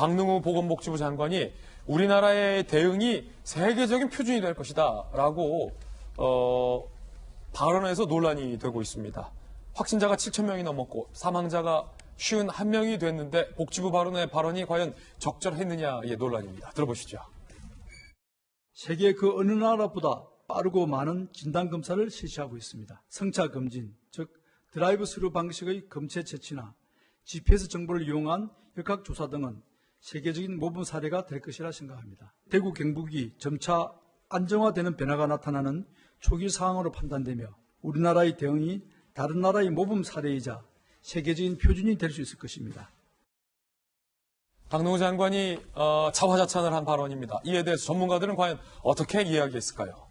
박능우 보건복지부 장관이 우리나라의 대응이 세계적인 표준이 될 것이다 라고 발언해서 논란이 되고 있습니다. 확진자가 7,000명이 넘었고 사망자가 51명이 됐는데 복지부 발언이 과연 적절했느냐의 논란입니다. 들어보시죠. 세계 그 어느 나라보다 빠르고 많은 진단검사를 실시하고 있습니다. 성차 검진, 즉 드라이브 스루 방식의 검체 채취나 GPS 정보를 이용한 역학조사 등은 세계적인 모범 사례가 될 것이라 생각합니다. 대구 경북이 점차 안정화되는 변화가 나타나는 초기 상황으로 판단되며 우리나라의 대응이 다른 나라의 모범 사례이자 세계적인 표준이 될 수 있을 것입니다. 박능우 장관이 자화자찬을 한 발언입니다. 이에 대해서 전문가들은 과연 어떻게 이야기했을까요?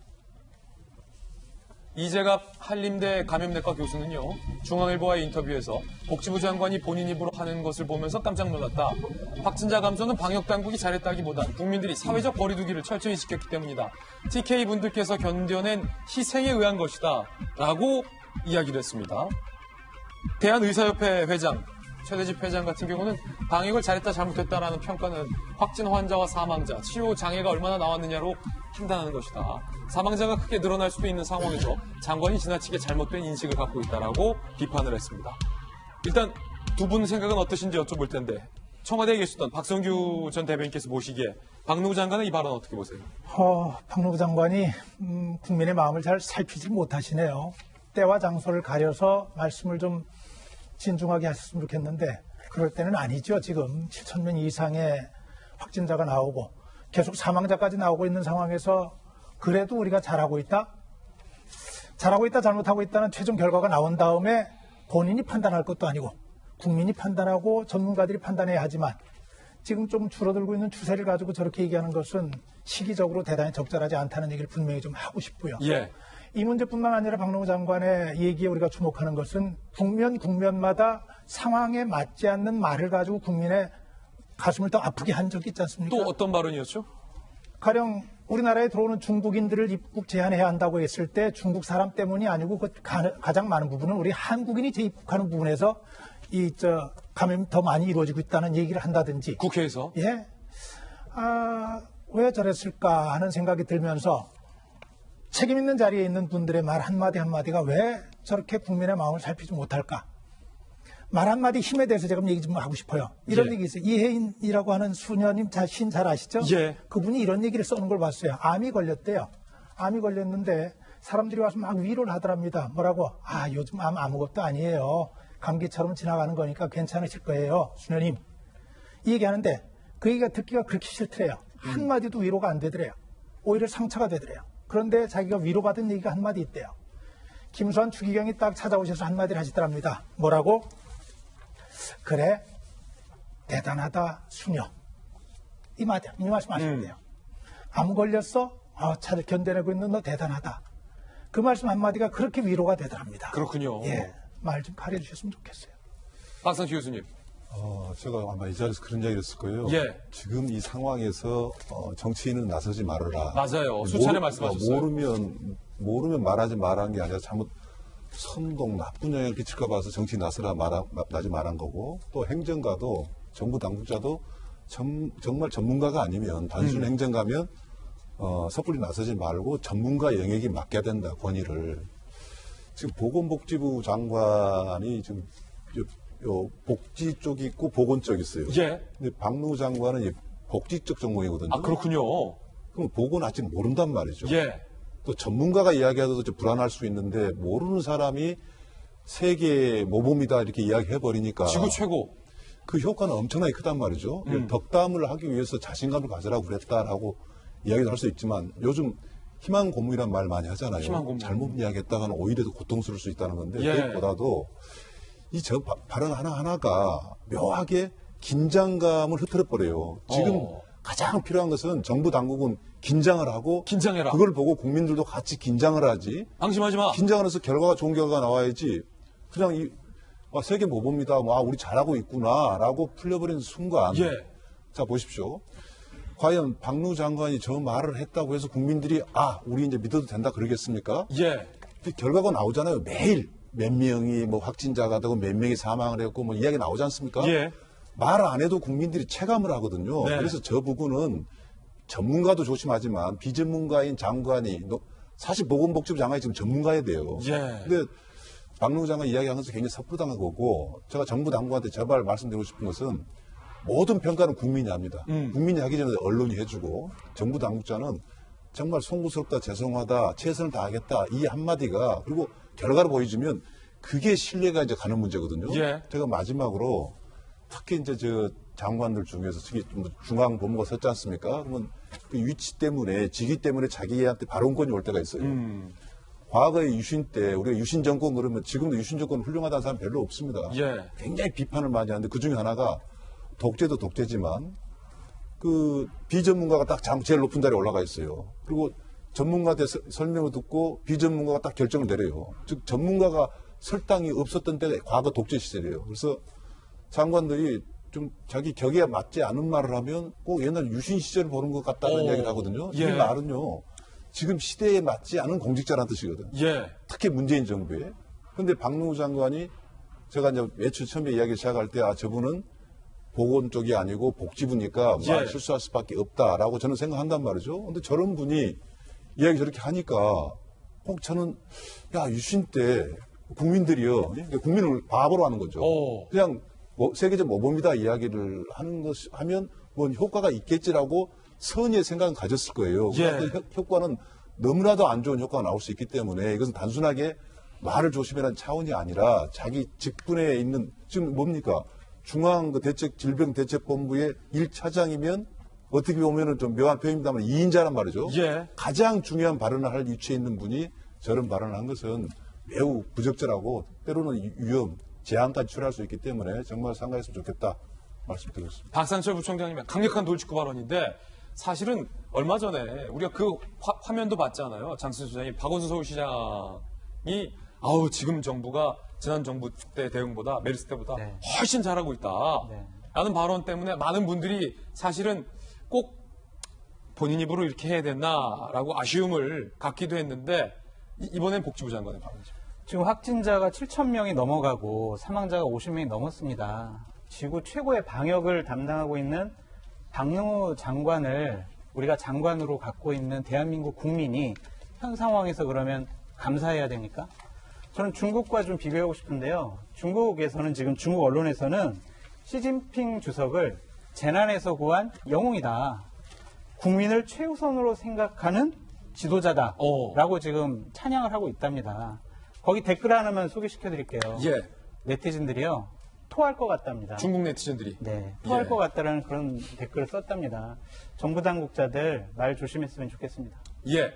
이재갑 한림대 감염내과 교수는요, 중앙일보와의 인터뷰에서 복지부 장관이 본인 입으로 하는 것을 보면서 깜짝 놀랐다. 확진자 감소는 방역당국이 잘했다기보다 국민들이 사회적 거리두기를 철저히 지켰기 때문이다. TK분들께서 견뎌낸 희생에 의한 것이다. 라고 이야기를 했습니다. 대한의사협회 회장, 최대집 회장 같은 경우는 방역을 잘했다 잘못했다라는 평가는 확진 환자와 사망자, 치료 장애가 얼마나 나왔느냐로 판단하는 것이다. 사망자가 크게 늘어날 수도 있는 상황에서 장관이 지나치게 잘못된 인식을 갖고 있다라고 비판을 했습니다. 일단 두 분 생각은 어떠신지 여쭤볼 텐데 청와대에 계셨던 박성규 전 대변인께서 보시기에 박능우 장관의 이 발언 어떻게 보세요? 박능우 장관이 국민의 마음을 잘 살피지 못하시네요. 때와 장소를 가려서 말씀을 좀 진중하게 하셨으면 좋겠는데 그럴 때는 아니죠. 지금 7,000명 이상의 확진자가 나오고 계속 사망자까지 나오고 있는 상황에서 그래도 우리가 잘하고 있다? 잘하고 있다, 잘못하고 있다는 최종 결과가 나온 다음에 본인이 판단할 것도 아니고 국민이 판단하고 전문가들이 판단해야 하지만 지금 좀 줄어들고 있는 추세를 가지고 저렇게 얘기하는 것은 시기적으로 대단히 적절하지 않다는 얘기를 분명히 좀 하고 싶고요. 예. 이 문제뿐만 아니라 박능우 장관의 얘기에 우리가 주목하는 것은 국면마다 상황에 맞지 않는 말을 가지고 국민의 가슴을 더 아프게 한 적이 있지 않습니까? 또 어떤 발언이었죠? 가령 우리나라에 들어오는 중국인들을 입국 제한해야 한다고 했을 때 중국 사람 때문이 아니고 그 가장 많은 부분은 우리 한국인이 재입국하는 부분에서 감염이 더 많이 이루어지고 있다는 얘기를 한다든지. 국회에서? 예. 왜 저랬을까 하는 생각이 들면서 책임 있는 자리에 있는 분들의 말 한마디 한마디가 왜 저렇게 국민의 마음을 살피지 못할까? 말 한마디 힘에 대해서 제가 얘기 좀 하고 싶어요. 이런 예. 얘기 있어요. 이혜인이라고 하는 수녀님 자신 잘 아시죠? 예. 그분이 이런 얘기를 써는 걸 봤어요. 암이 걸렸대요. 암이 걸렸는데 사람들이 와서 막 위로를 하더랍니다. 뭐라고? 요즘 암 아무것도 아니에요. 감기처럼 지나가는 거니까 괜찮으실 거예요. 수녀님. 이 얘기하는데 그 얘기가 듣기가 그렇게 싫더래요. 한마디도 위로가 안 되더래요. 오히려 상처가 되더래요. 그런데 자기가 위로받은 얘기가 한마디 있대요. 김수환 추기경이 딱 찾아오셔서 한마디를 하시더랍니다. 뭐라고? 그래, 대단하다, 수녀. 이 말씀 하셨대요. 암 걸렸어? 잘 견뎌내고 있는 너 대단하다. 그 말씀 한마디가 그렇게 위로가 되더랍니다. 그렇군요. 예, 말 좀 가려주셨으면 좋겠어요. 박성규 교수님. 제가 아마 이 자리에서 그런 이야기를 했을 거예요. 예. 지금 이 상황에서 정치인은 나서지 말아라. 맞아요. 수차례 말씀하셨어요. 모르면 말하지 말한 게 아니라 잘못 선동 나쁜 영향을 끼칠까 봐서 정치 나서라 나지 말한 거고 또 행정가도 정부 당국자도 정말 전문가가 아니면 단순 행정가면 섣불리 나서지 말고 전문가 영역이 맡겨야 된다 권위를. 지금 보건복지부 장관이 지금 복지 쪽이 있고 보건 쪽이 있어요. 예. 근데 박능우 장관은 복지 쪽 전공이거든요. 그렇군요. 그럼 보건 아직 모른단 말이죠. 예. 또 전문가가 이야기하도 좀 불안할 수 있는데 모르는 사람이 세계 모범이다 이렇게 이야기해버리니까 지구 최고. 그 효과는 엄청나게 크단 말이죠. 덕담을 하기 위해서 자신감을 가져라고 그랬다라고 이야기도 할 수 있지만 요즘 희망 고문이란 말 많이 하잖아요. 희망 고문. 잘못 이야기했다가는 오히려 더 고통스러울 수 있다는 건데 예. 그것보다도 저 발언 하나하나가 묘하게 긴장감을 흐트러버려요. 지금 가장 필요한 것은 정부 당국은 긴장을 하고 긴장해라. 그걸 보고 국민들도 같이 긴장을 하지. 방심하지 마. 긴장을 해서 결과가 좋은 결과가 나와야지. 그냥 세계 모범이다. 우리 잘하고 있구나라고 풀려버리는 순간. 예. 자 보십시오. 과연 박능우 장관이 저 말을 했다고 해서 국민들이 우리 이제 믿어도 된다 그러겠습니까? 예. 결과가 나오잖아요. 매일 몇 명이 확진자가 되고 몇 명이 사망을 했고 이야기 나오지 않습니까? 예. 말 안 해도 국민들이 체감을 하거든요. 네. 그래서 저 부분은 전문가도 조심하지만 비전문가인 장관이 사실 보건복지부 장관이 지금 전문가야 돼요. 예. 근데 박능우 장관 이야기하는 것은 굉장히 섣부당한 거고 제가 정부 당국한테 제발 말씀드리고 싶은 것은 모든 평가는 국민이 합니다. 국민이 하기 전에 언론이 해주고 정부 당국자는 정말 송구스럽다, 죄송하다, 최선을 다하겠다 이 한마디가 그리고 결과로 보여주면 그게 신뢰가 이제 가는 문제거든요. 예. 제가 마지막으로 특히 이제 저 장관들 중에서 특히 뭐 중앙본부가 섰지 않습니까? 그러면 그 위치 때문에 직위 때문에 자기한테 발언권이 올 때가 있어요. 과거의 유신 때 우리가 유신 정권 그러면 지금도 유신 정권 훌륭하다는 사람 별로 없습니다. 예. 굉장히 비판을 많이 하는데 그 중에 하나가 독재도 독재지만 그 비전문가가 딱 제일 높은 자리에 올라가 있어요. 그리고 전문가한테 설명을 듣고 비전문가가 딱 결정을 내려요. 즉 전문가가 설당이 없었던 때가 과거 독재 시절이에요. 그래서 장관들이 좀 자기 격에 맞지 않은 말을 하면 꼭 옛날 유신 시절을 보는 것 같다는 이야기를 하거든요. 예. 이 말은요. 지금 시대에 맞지 않은 공직자라는 뜻이거든요. 예. 특히 문재인 정부에. 그런데 박능우 장관이 제가 이제 매출 처음에 이야기 시작할 때 저분은 보건 쪽이 아니고 복지부니까 예. 말 실수할 수밖에 없다라고 저는 생각한단 말이죠. 근데 저런 분이 이야기 저렇게 하니까 꼭 저는 유신 때 국민들이요. 국민을 바보로 하는 거죠. 그냥 세계적 모범이다 이야기를 하면 뭐 효과가 있겠지라고 선의의 생각은 가졌을 거예요. 예. 그 효과는 너무나도 안 좋은 효과가 나올 수 있기 때문에 이것은 단순하게 말을 조심해라는 차원이 아니라 자기 직분에 있는 지금 뭡니까? 중앙 질병대책본부의 1차장이면 어떻게 보면은 좀 묘한 표현입니다만 2인자란 말이죠. 예. 가장 중요한 발언을 할 위치에 있는 분이 저런 발언을 한 것은 매우 부적절하고 때로는 위험, 재앙까지 초래할 수 있기 때문에 정말 상가했으면 좋겠다 말씀드리겠습니다. 박상철 부총장님의 강력한 돌직구 발언인데 사실은 얼마 전에 우리가 그 화면도 봤잖아요. 장승수 소장이 박원순 서울시장이 지금 정부가 지난 정부 때 대응보다 메르스 때보다 네. 훨씬 잘하고 있다. 네. 라는 발언 때문에 많은 분들이 사실은 꼭 본인 입으로 이렇게 해야 됐나라고 아쉬움을 갖기도 했는데 이번엔 복지부 장관의 발언이죠. 지금 확진자가 7,000명이 넘어가고 사망자가 50명이 넘었습니다. 지구 최고의 방역을 담당하고 있는 박능우 장관을 우리가 장관으로 갖고 있는 대한민국 국민이 현 상황에서 그러면 감사해야 됩니까? 저는 중국과 좀 비교하고 싶은데요. 중국에서는 지금 중국 언론에서는 시진핑 주석을 재난에서 구한 영웅이다. 국민을 최우선으로 생각하는 지도자다라고 지금 찬양을 하고 있답니다. 거기 댓글 하나만 소개시켜 드릴게요. 예. 네티즌들이요. 토할 것 같답니다. 중국 네티즌들이. 네, 토할 예. 것 같다라는 그런 댓글을 썼답니다. 정부 당국자들 말 조심했으면 좋겠습니다. 예.